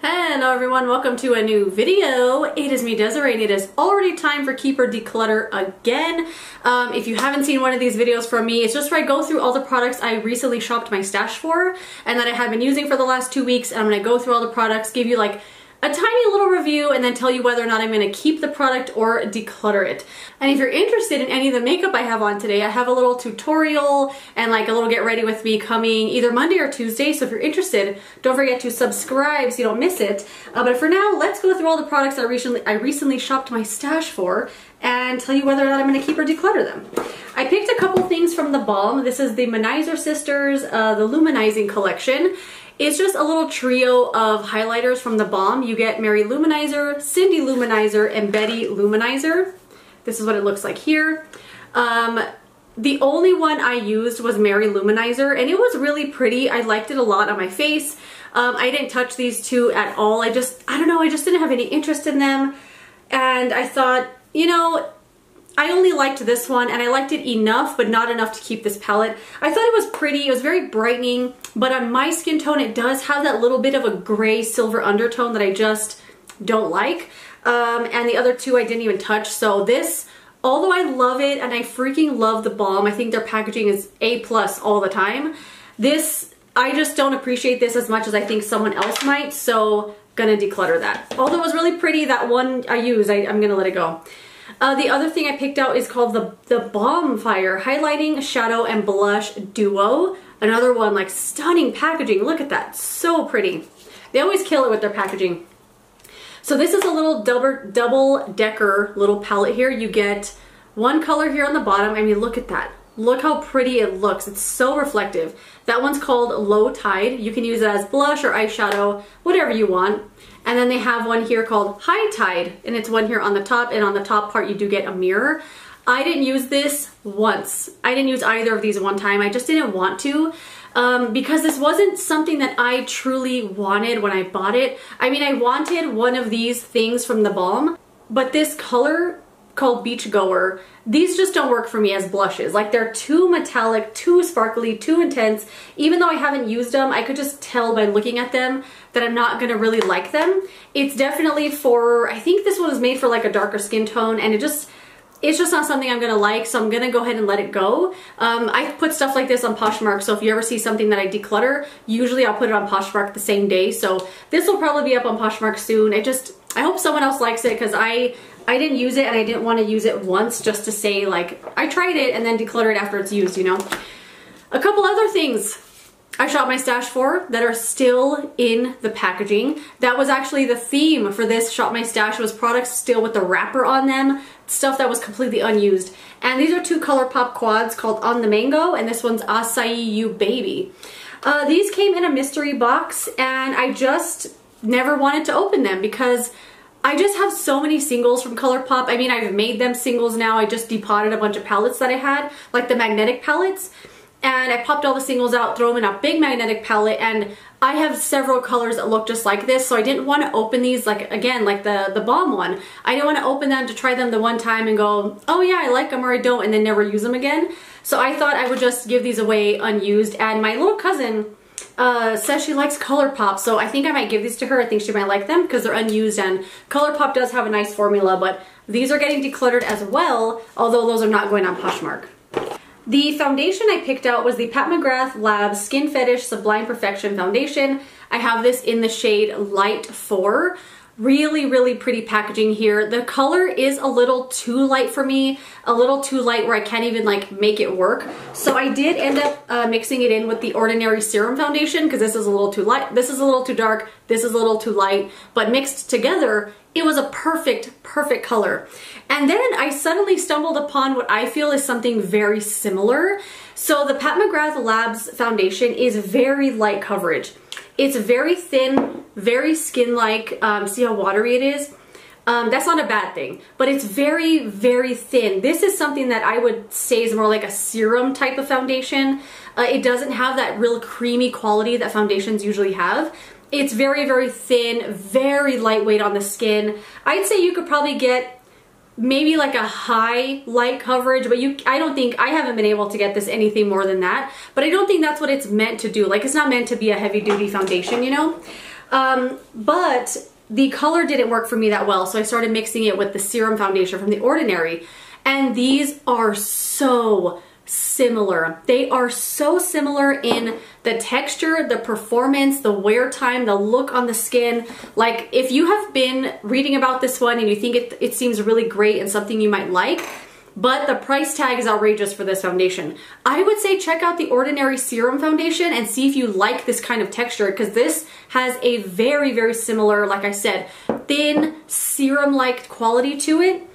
Hello everyone, welcome to a new video. It is me, Desiree, and it is already time for Keep or Declutter again. If you haven't seen one of these videos from me, it's just where I go through all the products I recently shopped my stash for and that I have been using for the last 2 weeks, and I'm going to go through all the products, give you like a tiny little review, and then tell you whether or not I'm going to keep the product or declutter it. And if you're interested in any of the makeup I have on today, I have a little tutorial and like a little get ready with me coming either Monday or Tuesday. So if you're interested, don't forget to subscribe so you don't miss it. But for now, let's go through all the products I recently shopped my stash for and tell you whether or not I'm going to keep or declutter them. I picked a couple things from the Balm. This is the Manizer Sisters, the Luminizing collection. It's just a little trio of highlighters from the Balm. You get Mary Luminizer, Cindy Luminizer, and Betty Luminizer. This is what it looks like here. The only one I used was Mary Luminizer, and it was really pretty. I liked it a lot on my face. I didn't touch these two at all. I don't know, I just didn't have any interest in them. And I thought, you know, I only liked this one, and I liked it enough, but not enough to keep this palette. I thought it was pretty. It was very brightening, but on my skin tone, it does have that little bit of a gray silver undertone that I just don't like. And the other two I didn't even touch. So this, although I love it and I freaking love the Balm, I think their packaging is A+ all the time. This, I just don't appreciate this as much as I think someone else might, so gonna declutter that. Although it was really pretty, that one I used, I'm gonna let it go. The other thing I picked out is called the Balmfire Highlighting Shadow and Blush Duo. Another one, like stunning packaging. Look at that, so pretty. They always kill it with their packaging. So this is a little double-decker little palette here. You get one color here on the bottom. I mean, look at that. Look how pretty it looks. It's so reflective. That one's called Low Tide. You can use it as blush or eyeshadow, whatever you want. And then they have one here called High Tide, and it's one here on the top, and on the top part you do get a mirror. I didn't use this once. I didn't use either of these one time. I just didn't want to because this wasn't something that I truly wanted when I bought it. I mean, I wanted one of these things from the Balm, but this color called Beachgoer, these just don't work for me as blushes. Like, they're too metallic, too sparkly, too intense. Even though I haven't used them, I could just tell by looking at them that I'm not gonna really like them. It's definitely for, I think this one was made for like a darker skin tone, and it's just not something I'm gonna like, so I'm gonna go ahead and let it go. I put stuff like this on Poshmark, so if you ever see something that I declutter, usually I'll put it on Poshmark the same day, so this will probably be up on Poshmark soon. I hope someone else likes it, because I didn't use it, and I didn't want to use it once just to say, like, I tried it and then declutter it after it's used, you know? A couple other things I shot my stash for that are still in the packaging. That was actually the theme for this shop my stash, was products still with the wrapper on them, stuff that was completely unused. And these are two ColourPop quads called On the Mango, and this one's Acai You Baby. These came in a mystery box, and I just never wanted to open them because I just have so many singles from ColourPop. I mean, I've made them singles now. I just depotted a bunch of palettes that I had, like the magnetic palettes. And I popped all the singles out, throw them in a big magnetic palette, and I have several colors that look just like this, so I didn't want to open these, like, again, like the Balm one. I didn't want to open them to try them the one time and go, oh yeah, I like them, or I don't, and then never use them again. So I thought I would just give these away unused, and my little cousin says she likes ColourPop, so I think I might give these to her. I think she might like them because they're unused, and ColourPop does have a nice formula, but these are getting decluttered as well, although those are not going on Poshmark. The foundation I picked out was the McGrath Labs Skin Fetish Sublime Perfection Foundation. I have this in the shade Light 4. Really, really pretty packaging here. The color is a little too light for me, a little too light where I can't even like make it work. So I did end up mixing it in with the Ordinary Serum Foundation because this is a little too light, this is a little too dark, this is a little too light, but mixed together, it was a perfect color. And then I suddenly stumbled upon what I feel is something very similar. So the McGrath Labs foundation is very light coverage. It's very thin, very skin-like. See how watery it is? That's not a bad thing, but it's very, very thin. This is something that I would say is more like a serum type of foundation. It doesn't have that real creamy quality that foundations usually have. It's very, very thin, very lightweight on the skin. I'd say you could probably get maybe like a high light coverage, but I haven't been able to get this anything more than that, but I don't think that's what it's meant to do. Like, it's not meant to be a heavy duty foundation, you know? But the color didn't work for me that well, so I started mixing it with the serum foundation from The Ordinary. And these are so similar. They are so similar in the texture, the performance, the wear time, the look on the skin. Like, if you have been reading about this one and you think it seems really great and something you might like, but the price tag is outrageous for this foundation, I would say check out the Ordinary Serum Foundation and see if you like this kind of texture, because this has a very, very similar, like I said, thin serum-like quality to it.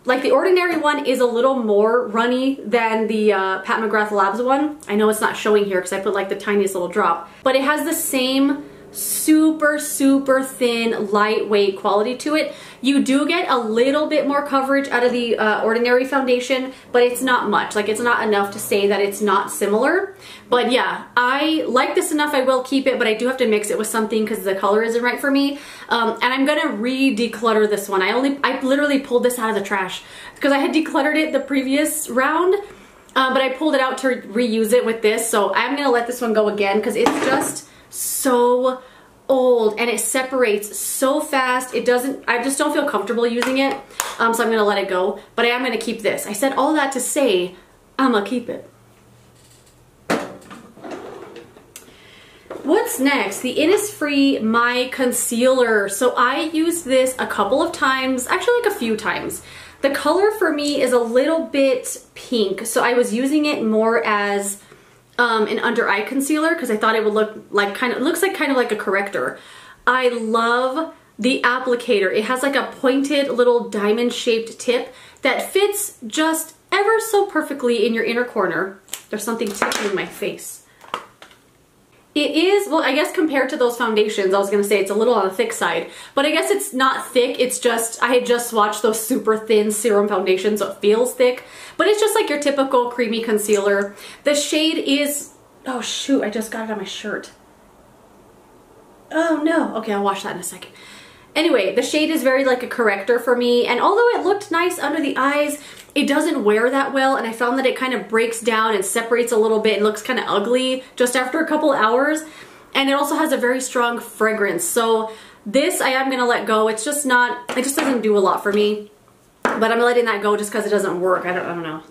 Like the Ordinary one is a little more runny than the Pat McGrath Labs one. I know it's not showing here because I put like the tiniest little drop, but it has the same super, super thin, lightweight quality to it. You do get a little bit more coverage out of the Ordinary foundation, but it's not much. Like, it's not enough to say that it's not similar. But yeah, I like this enough. I will keep it, but I do have to mix it with something because the color isn't right for me. And I'm gonna re-declutter this one. I literally pulled this out of the trash because I had decluttered it the previous round, but I pulled it out to reuse it with this. So I'm gonna let this one go again because it's just so old and it separates so fast. I just don't feel comfortable using it, so I'm gonna let it go, but I am gonna keep this. I said all that to say I'm gonna keep it. What's next? The Innisfree My Concealer. So I used this a couple of times, actually like a few times. The color for me is a little bit pink, so I was using it more as an under eye concealer because I thought it would look like looks like kind of like a corrector. I love the applicator. It has like a pointed little diamond shaped tip that fits just ever so perfectly in your inner corner. There's something tickling my face. It is, well, I guess compared to those foundations, I was gonna say it's a little on the thick side, but I guess it's not thick. It's just, I had just swatched those super thin serum foundations, so it feels thick, but it's just like your typical creamy concealer. The shade is, oh shoot, I just got it on my shirt. Oh no, okay, I'll wash that in a second. Anyway, the shade is very like a corrector for me, and although it looked nice under the eyes, it doesn't wear that well, and I found that it kind of breaks down and separates a little bit and looks kind of ugly just after a couple hours. And it also has a very strong fragrance. So this I am gonna let go. It's just not, it just doesn't do a lot for me. But I'm letting that go just because it doesn't work. I don't know.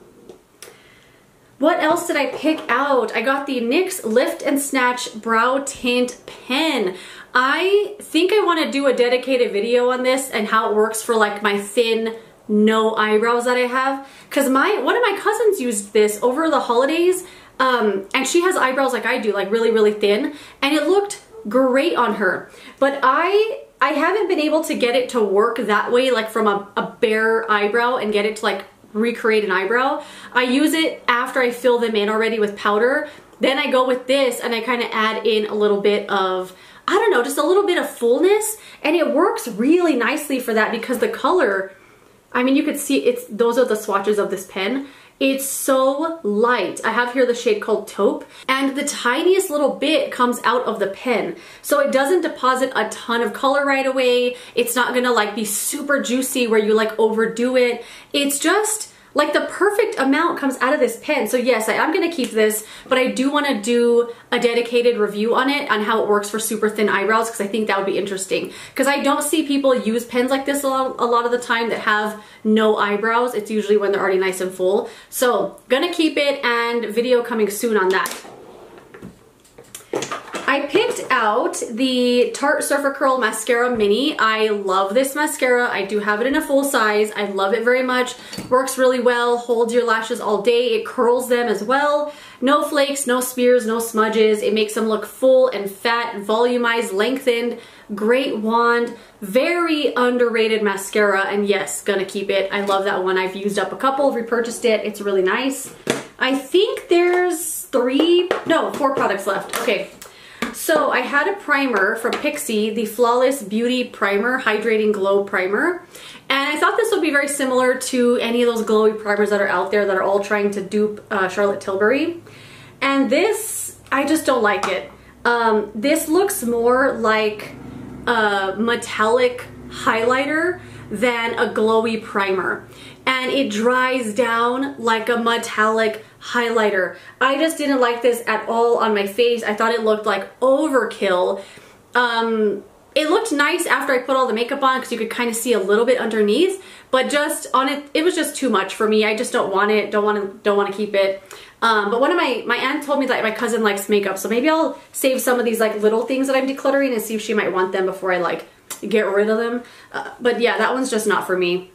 What else did I pick out? I got the NYX Lift and Snatch Brow Tint Pen. I think I want to do a dedicated video on this and how it works for like my thin, no eyebrows that I have, because one of my cousins used this over the holidays, and she has eyebrows like I do, like really, really thin, and it looked great on her. But I haven't been able to get it to work that way, like from a bare eyebrow and get it to like recreate an eyebrow. I use it after I fill them in already with powder. Then I go with this and I kind of add in a little bit of, I don't know, just a little bit of fullness, and it works really nicely for that because the color, I mean, you could see those are the swatches of this pen. It's so light. I have here the shade called Taupe, and the tiniest little bit comes out of the pen. So it doesn't deposit a ton of color right away. It's not gonna like be super juicy where you like overdo it. It's just like the perfect amount comes out of this pen. So yes, I am gonna keep this, but I do wanna do a dedicated review on it, on how it works for super thin eyebrows, because I think that would be interesting. Because I don't see people use pens like this a lot of the time that have no eyebrows. It's usually when they're already nice and full. So gonna keep it, and video coming soon on that. I picked out the Tarte Surfer Curl Mascara Mini. I love this mascara. I do have it in a full size. I love it very much. Works really well, holds your lashes all day. It curls them as well. No flakes, no smears, no smudges. It makes them look full and fat, volumized, lengthened. Great wand. Very underrated mascara, and yes, gonna keep it. I love that one. I've used up a couple, repurchased it. It's really nice. I think there's 4 products left. Okay. So I had a primer from Pixi, the Flawless Beauty Primer, Hydrating Glow Primer. And I thought this would be very similar to any of those glowy primers that are out there that are all trying to dupe Charlotte Tilbury. And this, I just don't like it. This looks more like a metallic highlighter than a glowy primer. And it dries down like a metallic highlighter. I just didn't like this at all on my face. I thought it looked like overkill. It looked nice after I put all the makeup on because you could kind of see a little bit underneath, but just on it, it was just too much for me. I just don't want it, don't want to keep it. But one of my aunt told me that my cousin likes makeup, so maybe I'll save some of these like little things that I'm decluttering and see if she might want them before I like get rid of them. But yeah, that one's just not for me.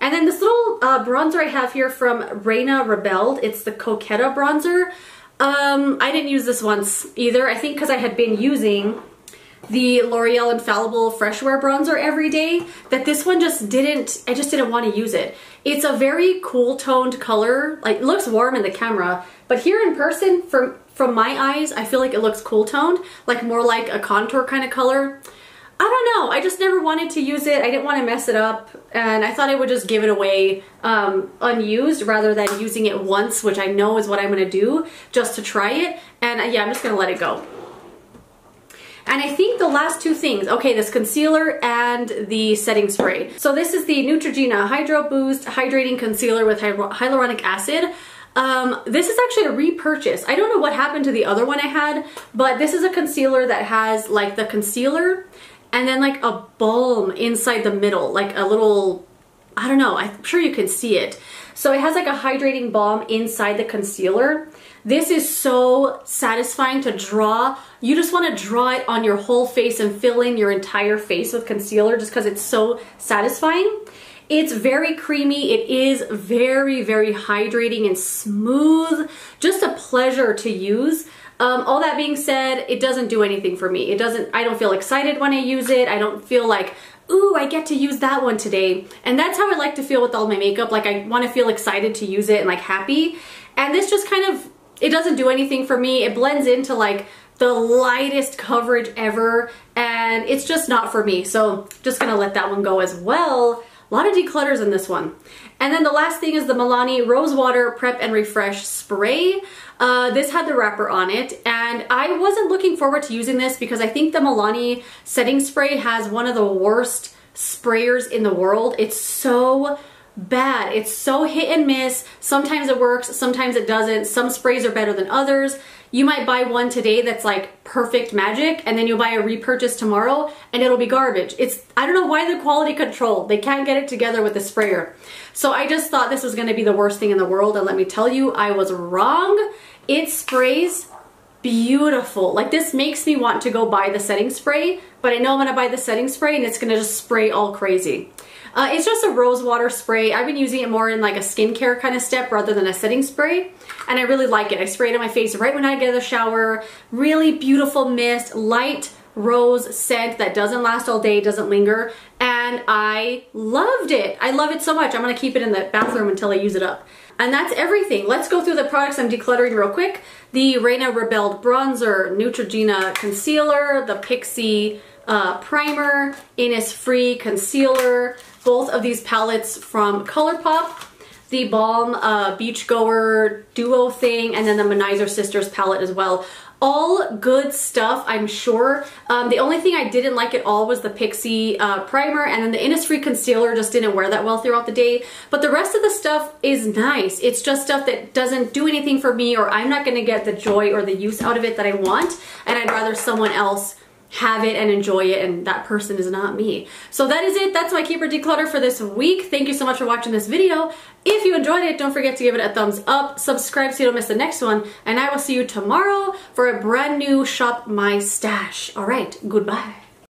And then this little bronzer I have here from Reina Rebelde. It's the Coqueta bronzer. I didn't use this once either. I think because I had been using the L'Oreal Infallible Fresh Wear bronzer every day, that this one just didn't, I just didn't want to use it. It's a very cool toned color. Like, it looks warm in the camera, but here in person, from my eyes, I feel like it looks cool toned, like more like a contour kind of color. I don't know, I just never wanted to use it. I didn't want to mess it up, and I thought I would just give it away unused rather than using it once, which I know is what I'm going to do, just to try it. And yeah, I'm just going to let it go. And I think the last two things, okay, this concealer and the setting spray. So this is the Neutrogena Hydro Boost Hydrating Concealer with Hyaluronic Acid. This is actually a repurchase. I don't know what happened to the other one I had, but this is a concealer that has like the concealer and then like a balm inside the middle, like a little, I don't know, I'm sure you can see it. So it has like a hydrating balm inside the concealer. This is so satisfying to draw. You just want to draw it on your whole face and fill in your entire face with concealer just because it's so satisfying. It's very creamy. It is very, very hydrating and smooth. Just a pleasure to use. All that being said, it doesn't do anything for me. I don't feel excited when I use it. I don't feel like, ooh, I get to use that one today. And that's how I like to feel with all my makeup. Like, I want to feel excited to use it and like happy. And this just kind of, it doesn't do anything for me. It blends into like the lightest coverage ever, and it's just not for me. So just gonna let that one go as well. A lot of declutters in this one. And then the last thing is the Milani Rosewater Prep and Refresh Spray. This had the wrapper on it, and I wasn't looking forward to using this because I think the Milani setting spray has one of the worst sprayers in the world. It's so bad. It's so hit and miss. Sometimes it works, sometimes it doesn't. Some sprays are better than others. You might buy one today that's like perfect magic, and then you'll buy a repurchase tomorrow and it'll be garbage. I don't know why the quality control, they can't get it together with the sprayer. So I just thought this was going to be the worst thing in the world, and let me tell you, I was wrong. It sprays beautiful. Like, this makes me want to go buy the setting spray, but I know I'm going to buy the setting spray and it's going to just spray all crazy. It's just a rose water spray. I've been using it more in like a skincare kind of step rather than a setting spray, and I really like it. I spray it on my face right when I get out of the shower. Really beautiful mist, light rose scent that doesn't last all day, doesn't linger, and I loved it. I love it so much. I'm gonna keep it in the bathroom until I use it up. And that's everything. Let's go through the products I'm decluttering real quick. The Reina Rebelde Bronzer, Neutrogena Concealer, the Pixi Primer, Innisfree Concealer, both of these palettes from ColourPop, the Balm Beachgoer Duo thing, and then the Manizer Sisters palette as well. All good stuff, I'm sure. The only thing I didn't like at all was the Pixi primer, and then the Innisfree concealer just didn't wear that well throughout the day. But the rest of the stuff is nice. It's just stuff that doesn't do anything for me, or I'm not going to get the joy or the use out of it that I want, and I'd rather someone else have it and enjoy it, and that person is not me. So that is it. That's my Keep or Declutter for this week. Thank you so much for watching this video. If you enjoyed it, don't forget to give it a thumbs up, subscribe so you don't miss the next one, and I will see you tomorrow for a brand new Shop My Stash. All right, goodbye.